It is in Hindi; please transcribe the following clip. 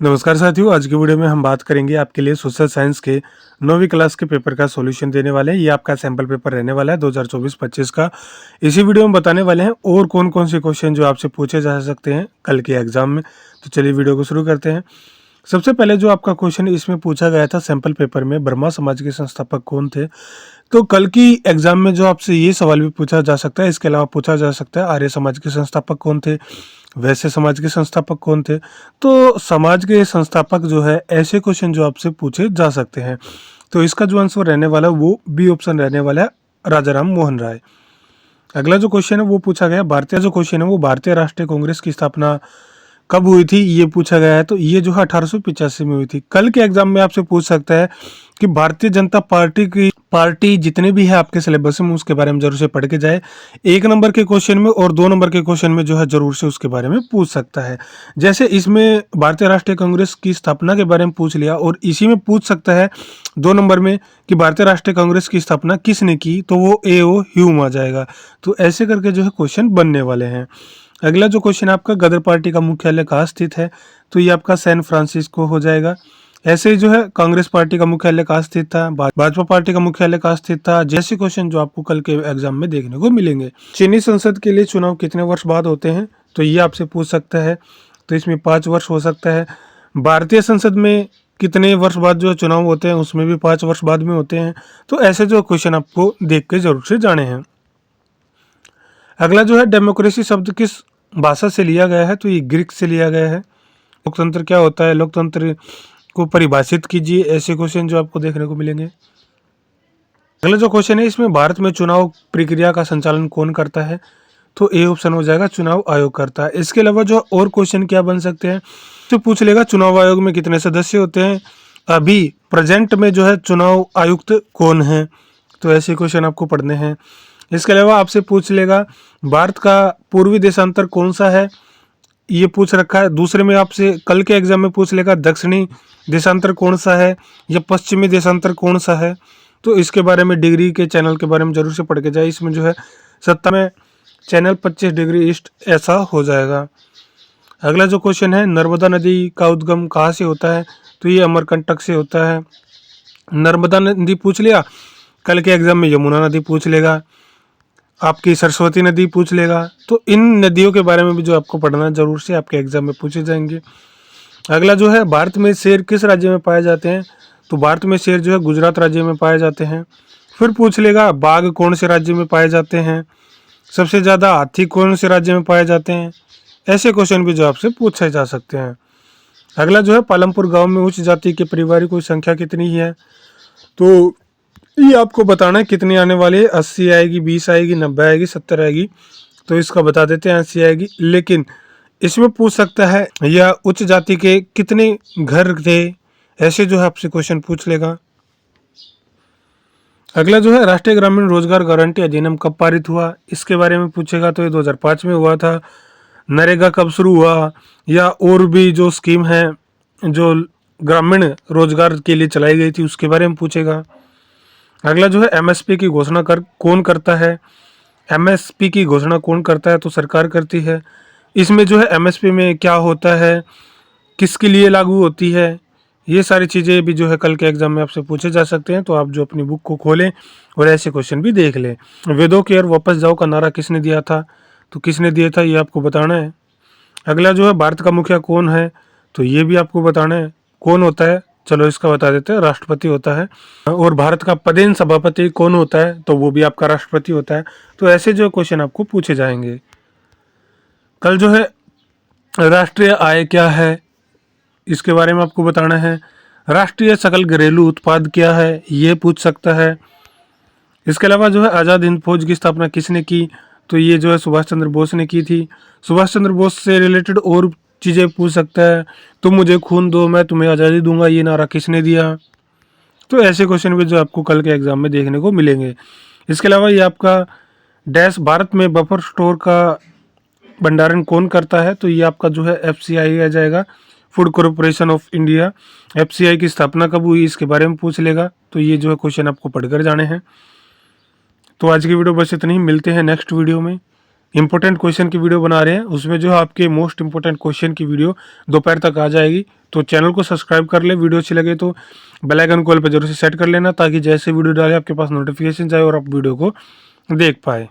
नमस्कार साथियों, आज की वीडियो में हम बात करेंगे आपके लिए सोशल साइंस के 9वीं क्लास के पेपर का सॉल्यूशन देने वाले हैं। ये आपका सैंपल पेपर रहने वाला है 2024-25 का। इसी वीडियो में बताने वाले हैं और कौन कौन से क्वेश्चन जो आपसे पूछे जा सकते हैं कल के एग्जाम में। तो चलिए वीडियो को शुरू करते हैं। सबसे पहले जो आपका क्वेश्चन इसमें पूछा गया था सैंपल पेपर में, ब्रह्मा समाज के संस्थापक कौन थे। तो कल की एग्जाम में जो आपसे ये सवाल भी पूछा जा सकता है, इसके अलावा पूछा जा सकता है आर्य समाज के संस्थापक कौन थे, वैश्य समाज के संस्थापक कौन थे। तो समाज के संस्थापक जो है ऐसे क्वेश्चन जो आपसे पूछे जा सकते हैं। तो इसका जो आंसर रहने वाला है वो बी ऑप्शन रहने वाला है, राजा राम मोहन राय। अगला जो क्वेश्चन है वो पूछा गया जो क्वेश्चन है वो भारतीय राष्ट्रीय कांग्रेस की स्थापना कब हुई थी, ये पूछा गया है। तो ये जो है 1885 में हुई थी। कल के एग्जाम में आपसे पूछ सकता है कि भारतीय जनता पार्टी जितने भी है आपके सिलेबस में उसके बारे में जरूर से पढ़ के जाए। 1 नंबर के क्वेश्चन में और 2 नंबर के क्वेश्चन में जो है जरूर से उसके बारे में पूछ सकता है। जैसे इसमें भारतीय राष्ट्रीय कांग्रेस की स्थापना के बारे में पूछ लिया और इसी में पूछ सकता है 2 नंबर में कि भारतीय राष्ट्रीय कांग्रेस की स्थापना किसने की, तो वो A.O. ह्यूम आ जाएगा। तो ऐसे करके जो है क्वेश्चन बनने वाले हैं। अगला जो क्वेश्चन आपका गदर पार्टी का मुख्यालय कहाँ स्थित है, तो ये आपका सैन फ्रांसिस्को हो जाएगा। ऐसे ही जो है कांग्रेस पार्टी का मुख्यालय कहाँ स्थित था, भाजपा पार्टी का मुख्यालय कहाँ स्थित था, जैसे क्वेश्चन जो आपको कल के एग्जाम में देखने को मिलेंगे। चीनी संसद के लिए चुनाव कितने वर्ष बाद होते हैं, तो ये आपसे पूछ सकता है। तो इसमें 5 वर्ष हो सकता है। भारतीय संसद में कितने वर्ष बाद जो चुनाव होते हैं, उसमें भी 5 वर्ष बाद में होते हैं। तो ऐसे जो क्वेश्चन आपको देख के जरूर से जाने हैं। अगला जो है डेमोक्रेसी शब्द किस भाषा से लिया गया है, तो ये ग्रीक से लिया गया है। लोकतंत्र क्या होता है, लोकतंत्र को परिभाषित कीजिए, ऐसे क्वेश्चन जो आपको देखने को मिलेंगे। अगला जो क्वेश्चन है इसमें भारत में चुनाव प्रक्रिया का संचालन कौन करता है, तो ए ऑप्शन हो जाएगा, चुनाव आयोग करता है। इसके अलावा जो और क्वेश्चन क्या बन सकते हैं, तो पूछ लेगा चुनाव आयोग में कितने सदस्य होते हैं, अभी प्रेजेंट में जो है चुनाव आयुक्त कौन है। तो ऐसे क्वेश्चन आपको पढ़ने हैं। इसके अलावा आपसे पूछ लेगा भारत का पूर्वी देशांतर कौन सा है, ये पूछ रखा है। दूसरे में आपसे कल के एग्जाम में पूछ लेगा दक्षिणी देशांतर कौन सा है या पश्चिमी देशांतर कौन सा है। तो इसके बारे में डिग्री के चैनल के बारे में जरूर से पढ़ के जाए। इसमें जो है 70 में चैनल 25 डिग्री ईस्ट ऐसा हो जाएगा। अगला जो क्वेश्चन है नर्मदा नदी का उद्गम कहाँ से होता है, तो ये अमरकंटक से होता है। नर्मदा नदी पूछ लिया, कल के एग्जाम में यमुना नदी पूछ लेगा, आपकी सरस्वती नदी पूछ लेगा। तो इन नदियों के बारे में भी जो आपको पढ़ना जरूर से आपके एग्जाम में पूछे जाएंगे। अगला जो है भारत में शेर किस राज्य में पाए जाते हैं, तो भारत में शेर जो है गुजरात राज्य में पाए जाते हैं। फिर पूछ लेगा बाघ कौन से राज्य में पाए जाते हैं, सबसे ज़्यादा हाथी कौन से राज्य में पाए जाते हैं। ऐसे क्वेश्चन भी जो आपसे पूछे जा सकते हैं। अगला जो है पालमपुर गांव में उच्च जाति के परिवारों की संख्या कितनी है, तो ये आपको बताना है कितनी आने वाली है। 80 आएगी, 20 आएगी, 90 आएगी, 70 आएगी। तो इसका बता देते हैं 80 आएगी। लेकिन इसमें पूछ सकता है या उच्च जाति के कितने घर थे, ऐसे जो है आपसे क्वेश्चन पूछ लेगा। अगला जो है राष्ट्रीय ग्रामीण रोजगार गारंटी अधिनियम कब पारित हुआ, इसके बारे में पूछेगा। तो ये 2005 में हुआ था। नरेगा कब शुरू हुआ, या और भी जो स्कीम है जो ग्रामीण रोजगार के लिए चलाई गई थी उसके बारे में पूछेगा। अगला जो है एमएसपी की घोषणा कौन करता है, एमएसपी की घोषणा कौन करता है, तो सरकार करती है। इसमें जो है एमएसपी में क्या होता है, किसके लिए लागू होती है, ये सारी चीज़ें भी जो है कल के एग्जाम में आपसे पूछे जा सकते हैं। तो आप जो अपनी बुक को खोलें और ऐसे क्वेश्चन भी देख लें। वेदों की ओर वापस जाओ का नारा किसने दिया था, तो किसने दिया था ये आपको बताना है। अगला जो है भारत का मुखिया कौन है, तो ये भी आपको बताना है कौन होता है। चलो इसका बता देते हैं, राष्ट्रपति होता है। और भारत का पदेन सभापति कौन होता है, तो वो भी आपका राष्ट्रपति होता है। तो ऐसे जो क्वेश्चन आपको पूछे जाएंगे। कल जो है राष्ट्रीय आय क्या है, इसके बारे में आपको बताना है। राष्ट्रीय सकल घरेलू उत्पाद क्या है, ये पूछ सकता है। इसके अलावा जो है आज़ाद हिंद फौज की स्थापना किसने की, तो ये जो है सुभाष चंद्र बोस ने की थी। सुभाष चंद्र बोस से रिलेटेड और चीज़ें पूछ सकता है। तुम मुझे खून दो मैं तुम्हें आज़ादी दूंगा, ये नारा किसने दिया। तो ऐसे क्वेश्चन भी जो आपको कल के एग्जाम में देखने को मिलेंगे। इसके अलावा ये आपका डैश भारत में बफर स्टोर का भंडारण कौन करता है, तो ये आपका जो है FCI आ जाएगा, food corporation of India. FCI की स्थापना कब हुई, इसके बारे में पूछ लेगा। तो ये जो है क्वेश्चन आपको पढ़कर जाने हैं। तो आज की वीडियो बस इतनी ही, मिलते हैं नेक्स्ट वीडियो में। इंपॉर्टेंट क्वेश्चन की वीडियो बना रहे हैं, उसमें जो है आपके मोस्ट इंपॉर्टेंट क्वेश्चन की वीडियो दोपहर तक आ जाएगी। तो चैनल को सब्सक्राइब कर ले, वीडियो अच्छी लगे तो बेल आइकन कॉल पर जरूर से सेट कर लेना, ताकि जैसे वीडियो डाले आपके पास नोटिफिकेशन जाए और आप वीडियो को देख पाए।